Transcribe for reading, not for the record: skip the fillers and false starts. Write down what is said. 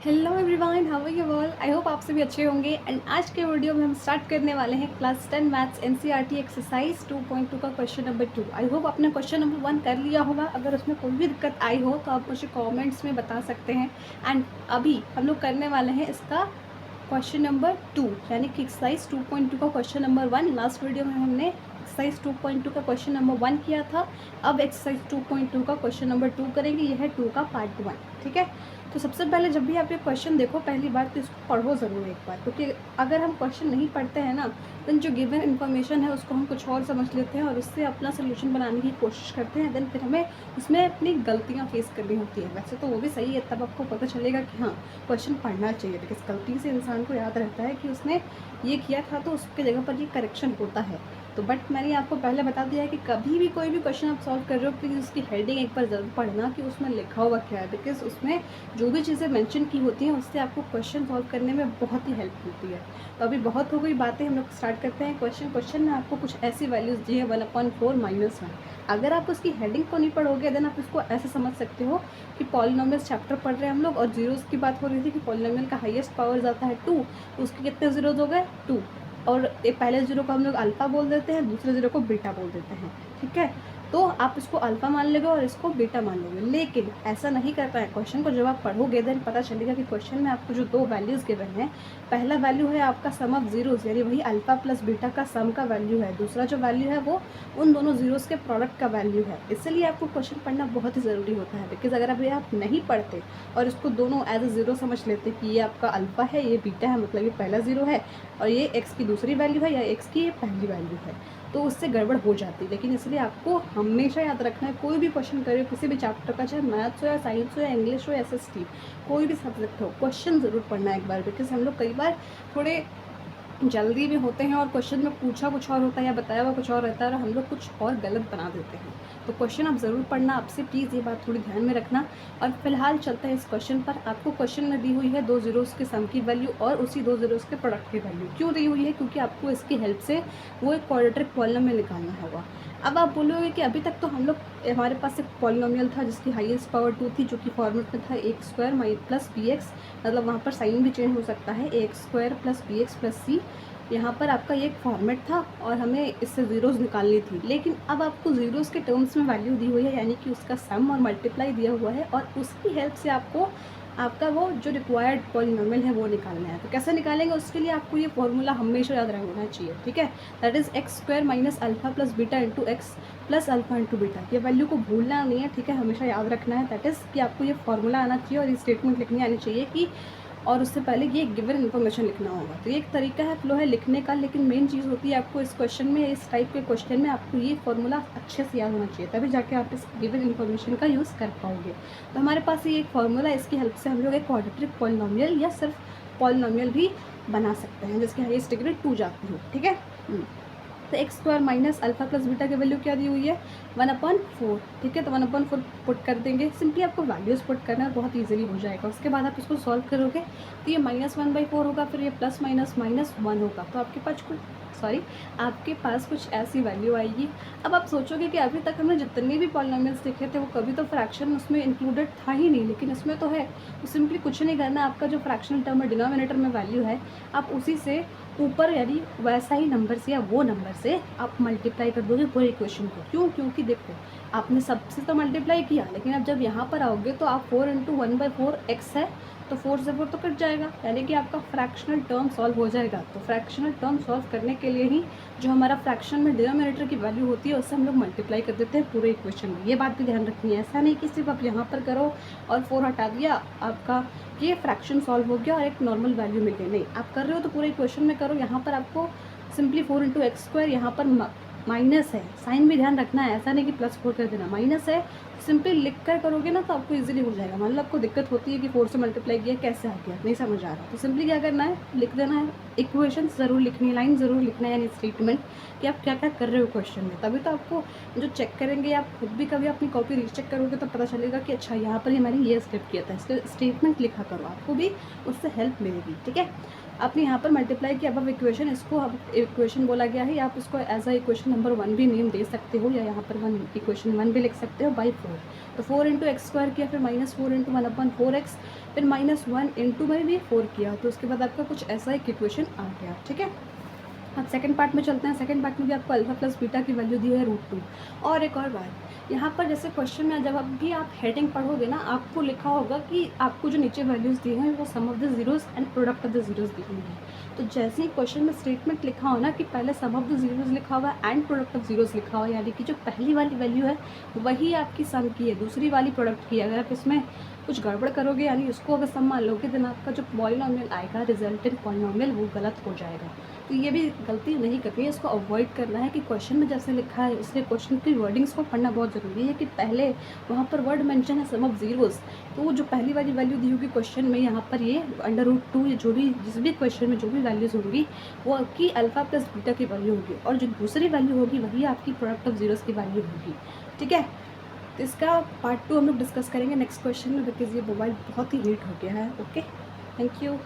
Hello everyone, how are you all. I hope आप सभी अच्छे होंगे। एंड आज के वीडियो में हम स्टार्ट करने वाले हैं क्लास 10 मैथ्स एनसीईआरटी एक्सरसाइज 2.2 का क्वेश्चन नंबर 2। आई होप आपने क्वेश्चन नंबर 1 कर लिया होगा। अगर उसमें कोई भी दिक्कत आई हो तो आप मुझे कमेंट्स में बता सकते हैं। एंड अभी हम लोग करने वाले हैं इसका क्वेश्चन नंबर 2, यानी कि एक्सरसाइज 2.2 का क्वेश्चन नंबर 1। लास्ट वीडियो में हमने एक्सरसाइज 2.2 का क्वेश्चन नंबर 1 किया था। अब एक्सरसाइज 2.2 का क्वेश्चन नंबर 2 करेंगे। यह है 2 का पार्ट 1। ठीक है, तो सबसे पहले जब भी आप ये क्वेश्चन देखो, पहली बात तो इसको पढ़ो ज़रूर एक बार, क्योंकि अगर हम क्वेश्चन नहीं पढ़ते हैं ना, देन जो गिवन इन्फॉर्मेशन है उसको हम कुछ और समझ लेते हैं और उससे अपना सोल्यूशन बनाने की कोशिश करते हैं। देन फिर हमें उसमें अपनी गलतियाँ फेस करनी होती है। वैसे तो वो भी सही है, तब आपको पता चलेगा कि हाँ क्वेश्चन पढ़ना चाहिए, बिकॉज गलती से इंसान को याद रहता है कि उसने ये किया था तो उसके जगह पर ये करेक्शन होता है। तो बट मैंने आपको पहले बता दिया है कि कभी भी कोई भी क्वेश्चन आप सॉल्व कर रहे हो प्लीज़ उसकी हेडिंग एक बार ज़रूर पढ़ना कि उसमें लिखा हुआ क्या है, बिकॉज उसमें जो भी चीज़ें मेंशन की होती हैं उससे आपको क्वेश्चन सॉल्व करने में बहुत ही हेल्प मिलती है। तो अभी बहुत हो गई बातें, हम लोग स्टार्ट करते हैं। क्वेश्चन में आपको कुछ ऐसी वैल्यूज़ दी है 1/4 - 1। अगर आप उसकी हेडिंग को नहीं पढ़ोगे देन आप इसको ऐसे समझ सकते हो कि पॉलिनोमियल्स चैप्टर पढ़ रहे हैं हम लोग और जीरोज़ की बात हो रही थी कि पॉलिनोमियल का हाईएस्ट पावर जाता है 2, तो उसके कितने जीरोज़ हो गए 2। और एक पहले ज़ीरो को हम लोग अल्फ़ा बोल देते हैं, दूसरे ज़ीरो को बीटा बोल देते हैं। ठीक है, तो आप इसको अल्फ़ा मान लोगे और इसको बीटा मान लोगे, लेकिन ऐसा नहीं करना है। क्वेश्चन को जब आप पढ़ोगे देन पता चलेगा कि क्वेश्चन में आपको जो दो वैल्यूज़ गिवन हैं, पहला वैल्यू है आपका सम ऑफ ज़ीरोज़, यानी वही अल्फ़ा प्लस बीटा का सम का वैल्यू है। दूसरा जो वैल्यू है वो उन दोनों ज़ीरोज़ के प्रोडक्ट का वैल्यू है। इसलिए आपको क्वेश्चन पढ़ना बहुत ही ज़रूरी होता है, बिकॉज़ अगर अभी आप नहीं पढ़ते और इसको दोनों एज ए ज़ीरो समझ लेते कि ये आपका अल्फ़ा है, ये बीटा है, मतलब ये पहला ज़ीरो है और ये एक्स की दूसरी वैल्यू है या एक्स की ये पहली वैल्यू है, तो उससे गड़बड़ हो जाती है। लेकिन इसलिए आपको हमेशा याद रखना है, कोई भी क्वेश्चन करे किसी भी चैप्टर का, चाहे मैथ्स हो या साइंस हो या इंग्लिश हो या एसएसटी, कोई भी सब्जेक्ट हो, क्वेश्चन ज़रूर पढ़ना है एक बार, बिकॉज हम लोग कई बार थोड़े जल्दी में होते हैं और क्वेश्चन में पूछा कुछ और होता है या बताया हुआ कुछ और रहता है और हम लोग कुछ और गलत बना देते हैं। तो क्वेश्चन आप ज़रूर पढ़ना, आपसे प्लीज़ ये बात थोड़ी ध्यान में रखना। और फिलहाल चलते हैं इस क्वेश्चन पर। आपको क्वेश्चन में दी हुई है दो ज़ीरोज़ के सम की वैल्यू और उसी दो ज़ीरोज़ के प्रोडक्ट की वैल्यू। क्यों दी हुई है? क्योंकि आपको इसकी हेल्प से वो एक क्वाड्रेटिक पॉलिनोमियल निकालना होगा। अब आप बोलोगे कि अभी तक तो हम लोग हमारे पास एक पॉलिनोमियल था जिसकी हाईएस्ट पावर 2 थी, जो कि फॉर्मेट में था a² प्लस bx, मतलब वहाँ पर साइन भी चेंज हो सकता है, a² plus bx plus c। यहाँ पर आपका ये एक फॉर्मेट था और हमें इससे ज़ीरोज़ निकालनी थी। लेकिन अब आपको ज़ीरोज़ के टर्म्स में वैल्यू दी हुई है, यानी कि उसका सम और मल्टीप्लाई दिया हुआ है और उसकी हेल्प से आपको आपका वो जो रिक्वायर्ड पॉलिनोमियल है वो निकालना है। तो कैसे निकालेंगे, उसके लिए आपको ये फॉर्मूला हमेशा याद रहना चाहिए। ठीक है, that is x² minus alpha plus beta into x plus alpha into beta. ये वैल्यू को भूलना नहीं है, ठीक है, हमेशा याद रखना है। दैट इज़ कि आपको ये फॉर्मूला आना चाहिए और ये स्टेटमेंट लिखनी आनी चाहिए कि, और उससे पहले ये गिवन इन्फॉर्मेशन लिखना होगा। तो ये एक तरीका है, फ्लो है लिखने का, लेकिन मेन चीज़ होती है आपको इस क्वेश्चन में, इस टाइप के क्वेश्चन में आपको ये फॉर्मूला अच्छे से याद होना चाहिए, तभी जाके आप इस गिवन इन्फॉर्मेशन का यूज़ कर पाओगे। तो हमारे पास ये एक फॉर्मूला है, इसकी हेल्प से हम लोग एक क्वाड्रेटिक पॉलिनोमियल या सिर्फ पॉलिनोमियल भी बना सकते हैं जिसकी हाईएस्ट डिग्री 2 जाती हो। ठीक है, तो x² minus alpha plus beta की वैल्यू क्या दी हुई है 1/4। ठीक है, तो 1/4 पुट कर देंगे। सिंपली आपको वैल्यूज़ पुट करना है, बहुत इजीली हो जाएगा। उसके बाद आप इसको सॉल्व करोगे तो ये -1/4 होगा, फिर ये प्लस माइनस -1 होगा, तो आपके पास कुछ ऐसी वैल्यू आएगी। अब आप सोचोगे कि अभी तक हमने जितने भी पॉलिनोमियल्स देखे थे वो कभी तो फ्रैक्शन उसमें इंक्लूडेड था ही नहीं, लेकिन इसमें तो है। तो सिंपली कुछ नहीं करना, आपका जो फ्रैक्शनल टर्म है डिनोमिनेटर में वैल्यू है, आप उसी से ऊपर यानी वैसा ही नंबर से या वो नंबर से आप मल्टीप्लाई कर दोगे पूरे इक्वेशन को। क्यों? क्योंकि देखो आपने सबसे तो मल्टीप्लाई किया, लेकिन अब जब यहाँ पर आओगे तो आप 4 × 1/4 x है, तो 4 से 4 तो कट जाएगा, यानी कि आपका फ्रैक्शनल टर्म सॉल्व हो जाएगा। तो फ्रैक्शनल टर्म सॉल्व करने के लिए ही जो हमारा फ्रैक्शन में डिनोमिनेटर की वैल्यू होती है उससे हम लोग मल्टीप्लाई कर देते हैं पूरे इक्वेशन में। ये बात भी ध्यान रखनी है, ऐसा नहीं कि सिर्फ आप यहाँ पर करो और 4 हटा दिया, आपका ये फ्रैक्शन सॉल्व हो गया और एक नॉर्मल वैल्यू मिल गई। नहीं, आप कर रहे हो तो पूरे इक्वेशन में करो। यहाँ पर आपको सिंपली 4 × x², यहाँ पर माइनस है, साइन भी ध्यान रखना है, ऐसा नहीं कि +4 कर देना, माइनस है। सिंपली लिख कर करोगे ना तो आपको इजीली हो जाएगा। मान लो आपको दिक्कत होती है कि 4 से मल्टीप्लाई किया कैसे आ गया, नहीं समझ आ रहा, तो सिंपली क्या करना है, लिख देना है। इक्वेशन ज़रूर लिखनी है, लाइन ज़रूर लिखना है, यानी स्टेटमेंट कि आप क्या क्या कर रहे हो क्वेश्चन में। तभी तो आपको जो चेक करेंगे, आप खुद भी कभी अपनी कॉपी रीचेक करोगे तो पता चलेगा कि अच्छा यहाँ पर ही मैंने ये स्टेप किया था। इसके स्टेटमेंट लिखा करो, आपको भी उससे हेल्प मिलेगी। ठीक है, आपने यहाँ पर मल्टीप्लाई किया अब इक्वेशन, इसको अब इक्वेशन बोला गया है, आप इसको एज अ इक्वेशन नंबर 1 भी नेम दे सकते हो, या यहाँ पर 1 इक्वेशन 1 भी लिख सकते हो बाई 4। तो 4 इंटू एक्स स्क्वायर किया, फिर -4 इंटू 1/4x, फिर -1 इंटू में भी 4 किया, तो उसके बाद आपका कुछ ऐसा एक इक्वेशन आ गया। ठीक है, अब सेकंड पार्ट में चलते हैं। सेकंड पार्ट में भी आपको अल्फा प्लस बीटा की वैल्यू दी है √2। और एक और बात, यहाँ पर जैसे क्वेश्चन में जब भी आप हेडिंग पढ़ोगे ना, आपको लिखा होगा कि आपको जो नीचे वैल्यूज़ दी हैं वो sum of the zeros and product of the zeros दी हुई है। तो जैसे ही क्वेश्चन में स्टेटमेंट लिखा हो ना कि पहले सम ऑफ द जीरोज़ लिखा हुआ है एंड प्रोडक्ट ऑफ जीरोज़ लिखा हुआ है, यानी कि जो पहली वाली वैल्यू है वही आपकी सम की है, दूसरी वाली प्रोडक्ट की है। अगर आप इसमें कुछ गड़बड़ करोगे, यानी इसको अगर सम मान लोगे, देन आपका जो पॉलिनोमियल आएगा रिजल्टेंट पॉलिनोमियल वो गलत हो जाएगा। तो ये भी गलती नहीं करनी है, इसको अवॉइड करना है कि क्वेश्चन में जैसे लिखा है, इसलिए क्वेश्चन की वर्डिंग्स को पढ़ना बहुत ज़रूरी है कि पहले वहाँ पर वर्ड मेंशन है सम ऑफ जीरोज़, तो जो पहली वाली वैल्यू दी होगी क्वेश्चन में, यहाँ पर ये √2 या जो भी जिस भी क्वेश्चन में जो भी वैल्यूज़ होंगी वो आपकी अल्फा प्लस बीटा की वैल्यू होगी, और जो दूसरी वैल्यू होगी वही आपकी प्रोडक्ट ऑफ जीरोज़ की वैल्यू होगी। ठीक है, तो इसका पार्ट 2 हम लोग डिस्कस करेंगे नेक्स्ट क्वेश्चन में, बिकॉज ये मोबाइल बहुत ही हीट हो गया है। Okay, thank you.